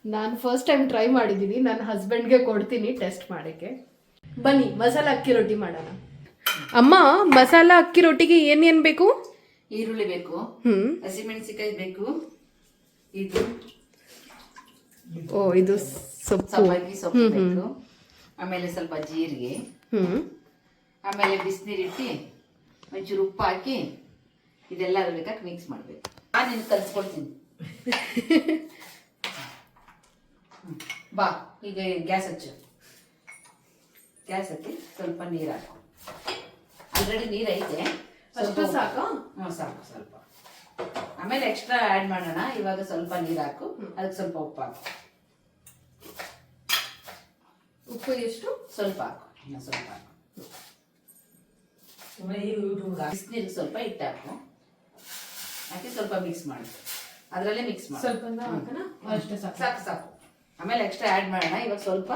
ನಾನು first time try ಮಾಡಿದ್ದೀನಿ. ನನ್ನ ಹಸ್ಬೆಂಡ್ಗೆ ಕೊಡ್ತೀನಿ ಟೆಸ್ಟ್ ಮಾಡೋಕ್ಕೆ. ಬನ್ನಿ ಮಸಾಲ ಅಕ್ಕಿ ರೊಟ್ಟಿ ಮಾಡೋಣ. ಅಮ್ಮ, ಮಸಾಲ ಅಕ್ಕಿ ರೊಟ್ಟಿಗೆ ಏನೇನು ಬೇಕು? ಈರುಳ್ಳಿ ಬೇಕು, ಹಸಿಮೆಣಸಿಕಾಯಿ ಬೇಕು, ಇದು ಸೊಪ್ಪು ಬೇಕು, ಆಮೇಲೆ ಸ್ವಲ್ಪ ಜೀರಿಗೆ, ಆಮೇಲೆ ಬಿಸಿನೀರಿಟ್ಟು ಒಂಚೂರು ಉಪ್ಪು ಹಾಕಿ ಇದೆಲ್ಲ ಬೇಕಾಗಿ ಮಿಕ್ಸ್ ಮಾಡಬೇಕು. ನಾನು ಕಲಿಸ್ಕೊಡ್ತೀನಿ. ಬಾ, ಈಗ ಗ್ಯಾಸ್ ಹಚ್ಚು. ಗ್ಯಾಸ್ ಹಚ್ಚಿ ಸ್ವಲ್ಪ ನೀರು ಹಾಕು. ಆಲ್ರೆಡಿ ನೀರು ಐತೆ, ಅಷ್ಟು ಸಾಕು. ಸಾಕು ಸ್ವಲ್ಪ. ಆಮೇಲೆ ಎಕ್ಸ್ಟ್ರಾ ಆ್ಯಡ್ ಮಾಡೋಣ. ಇವಾಗ ಸ್ವಲ್ಪ ನೀರು ಹಾಕು, ಅದಕ್ಕೆ ಸ್ವಲ್ಪ ಉಪ್ಪು ಹಾಕು. ಉಪ್ಪು ಎಷ್ಟು? ಸ್ವಲ್ಪ ಹಾಕು, ಇನ್ನು ಸ್ವಲ್ಪ ಹಾಕು. ಬಿಸಿನೀರಿಗೆ ಸ್ವಲ್ಪ ಹಿಟ್ಟು ಹಾಕು, ಹಾಕಿ ಸ್ವಲ್ಪ ಮಿಕ್ಸ್ ಮಾಡಿ. ಅದರಲ್ಲೇ ಮಿಕ್ಸ್ ಮಾಡಿ. ಸ್ವಲ್ಪ ಅಷ್ಟೇ ಸಾಕು ಸಾಕು. ಆಮೇಲೆ ಎಕ್ಸ್ಟ್ರಾ ಆ್ಯಡ್ ಮಾಡೋಣ. ಇವಾಗ ಸ್ವಲ್ಪ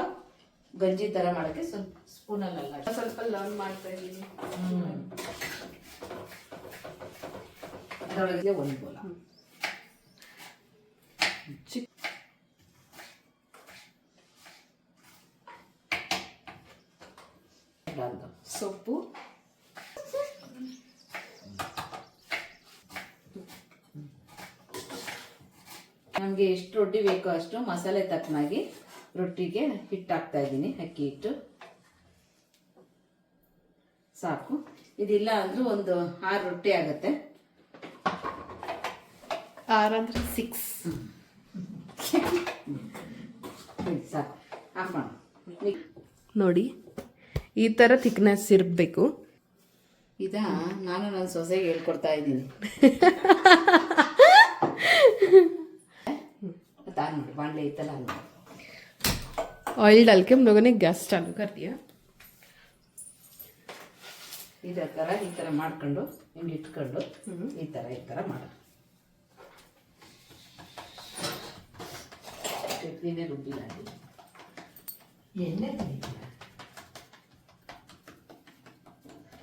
ಗಂಜಿ ಥರ ಮಾಡೋಕ್ಕೆ ಸ್ವಲ್ಪ ಸ್ಪೂನಲ್ಲ ಸ್ವಲ್ಪ ಲರ್ನ್ ಮಾಡ್ತಾ ಇದ್ದೀನಿ. ಅದರೊಳಗೆ ಒಂದು ಬೋಲ ಸೊಪ್ಪು, ನಮಗೆ ಎಷ್ಟು ರೊಟ್ಟಿ ಬೇಕೋ ಅಷ್ಟು ಮಸಾಲೆ ತಕ್ಕನಾಗಿ ರೊಟ್ಟಿಗೆ ಹಿಟ್ಟು ಹಾಕ್ತಾ ಇದ್ದೀನಿ. ಅಕ್ಕಿ ಹಿಟ್ಟು ಸಾಕು. ಇದಿಲ್ಲ ಅಂದ್ರೂ ಒಂದು 6 ರೊಟ್ಟಿ ಆಗುತ್ತೆ. 6 ಅಂದ್ರೆ 6. ಸಾಕು, ಆಫ್ ಮಾಡು. ನೋಡಿ, ಈ ಥರ ಥಿಕ್ನೆಸ್ ಇರಬೇಕು. ನಾನು ನನ್ನ ಸೊಸೆಗೆ ಹೇಳ್ಕೊಡ್ತಾ ಇದ್ದೀನಿ. ನೋಡಿ, ಬಾಣಲೆ ಇತ್ತಲ್ಲ, ऑयल डाल के हम लोगों ने गैस चालू कर दिया. ಇದೇ ಥರ ಈ ಥರ ಮಾಡ್ಕೊಂಡು ಹಿಂಗೆ ಇಟ್ಕೊಂಡು ಈ ಥರ ಮಾಡ. ಚಟ್ನಿನೇ ರುಬ್ಬಿಲ್ಲ, ಎಣ್ಣೆ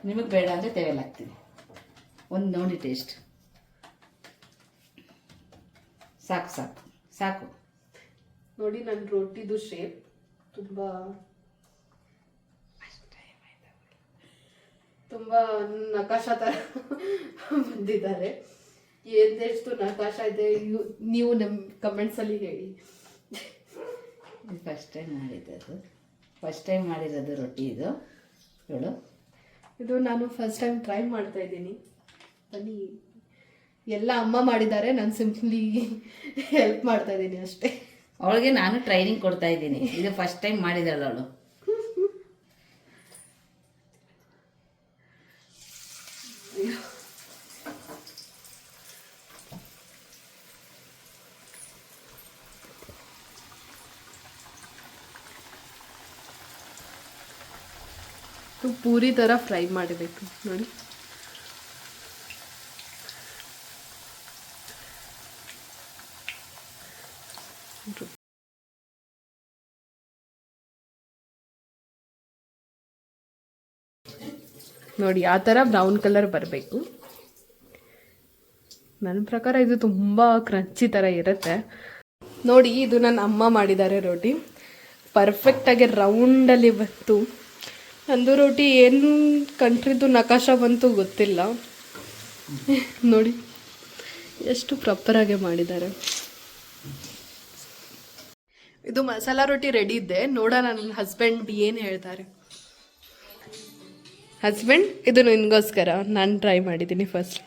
ನಿಮಗೆ ಬೇಡ ಅಂದರೆ ತೆವೆಲ್ ಹಾಕ್ತೀನಿ. ಒಂದು ನೋಡಿ ಟೇಸ್ಟ್. ಸಾಕು ಸಾಕು ಸಾಕು. ನೋಡಿ, ನನ್ನ ರೊಟ್ಟಿದು ಶೇಪ್ ತುಂಬಾ ನಕಾಶ ಥರ ಬಂದಿದ್ದಾರೆ. ಎಂದೆಷ್ಟು ನಕಾಶ ಇದೆ ನೀವು ನಮ್ಮ ಕಮೆಂಟ್ಸಲ್ಲಿ ಹೇಳಿ. ಫಸ್ಟ್ ಟೈಮ್ ಮಾಡಿದ್ದು, ಫಸ್ಟ್ ಟೈಮ್ ಮಾಡಿರೋದು ರೊಟ್ಟಿ ಇದು. ಹೇಳು, ಇದು ನಾನು ಫಸ್ಟ್ ಟೈಮ್ ಟ್ರೈ ಮಾಡ್ತಾ ಇದ್ದೀನಿ. ಬನ್ನಿ, ಎಲ್ಲ ಅಮ್ಮ ಮಾಡಿದ್ದಾರೆ, ನಾನು ಸಿಂಪ್ಲಿ ಹೆಲ್ಪ್ ಮಾಡ್ತಾ ಇದ್ದೀನಿ ಅಷ್ಟೇ. ಅವಳಿಗೆ ನಾನು ಟ್ರೈನಿಂಗ್ ಕೊಡ್ತಾ ಇದ್ದೀನಿ. ಇದು ಫಸ್ಟ್ ಟೈಮ್ ಮಾಡಿದಳು ಅವಳು. ಪೂರಿ ಥರ ಫ್ರೈ ಮಾಡಬೇಕು ನೋಡಿ. ನೋಡಿ, ಆ ಥರ ಬ್ರೌನ್ ಕಲರ್ ಬರಬೇಕು. ನನ್ನ ಪ್ರಕಾರ ಇದು ತುಂಬ ಕ್ರಂಚಿ ಥರ ಇರುತ್ತೆ. ನೋಡಿ, ಇದು ನನ್ನ ಅಮ್ಮ ಮಾಡಿದ್ದಾರೆ ರೊಟ್ಟಿ. ಪರ್ಫೆಕ್ಟಾಗಿ ರೌಂಡಲ್ಲಿ ಬಂತು. ನಂದು ರೊಟ್ಟಿ ಏನು ಕಂಟ್ರಿದು ನಕಾಶ ಬಂತು ಗೊತ್ತಿಲ್ಲ. ನೋಡಿ ಎಷ್ಟು ಪ್ರಾಪರಾಗಿ ಮಾಡಿದ್ದಾರೆ. ಇದು ಮಸಾಲ ರೊಟ್ಟಿ ರೆಡಿ ಇದೆ. ನೋಡೋಣ ನನ್ನ ಹಸ್ಬೆಂಡ್ ಏನು ಹೇಳ್ತಾರೆ. ಹಸ್ಬೆಂಡ್, ಇದು ನಿನಗೋಸ್ಕರ ನಾನು ಟ್ರೈ ಮಾಡಿದ್ದೀನಿ ಫಸ್ಟ್.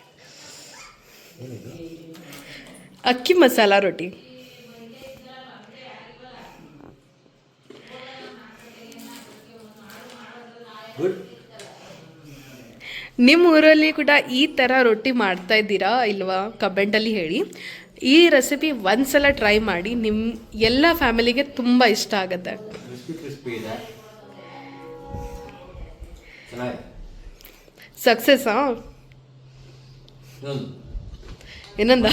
ಅಕ್ಕಿ ಮಸಾಲ ರೊಟ್ಟಿ. ನಿಮ್ಮ ಊರಲ್ಲಿ ಕೂಡ ಈ ಥರ ರೊಟ್ಟಿ ಮಾಡ್ತಾ ಇದ್ದೀರಾ ಇಲ್ವಾ? ಕಮೆಂಟಲ್ಲಿ ಹೇಳಿ. ಈ ರೆಸಿಪಿ ಒಂದ್ಸಲ ಟ್ರೈ ಮಾಡಿ, ನಿಮ್ಮ ಎಲ್ಲ ಫ್ಯಾಮಿಲಿಗೆ ತುಂಬ ಇಷ್ಟ ಆಗುತ್ತೆ. ಸಕ್ಸಸ್ಸಾ? ಏನಂದ?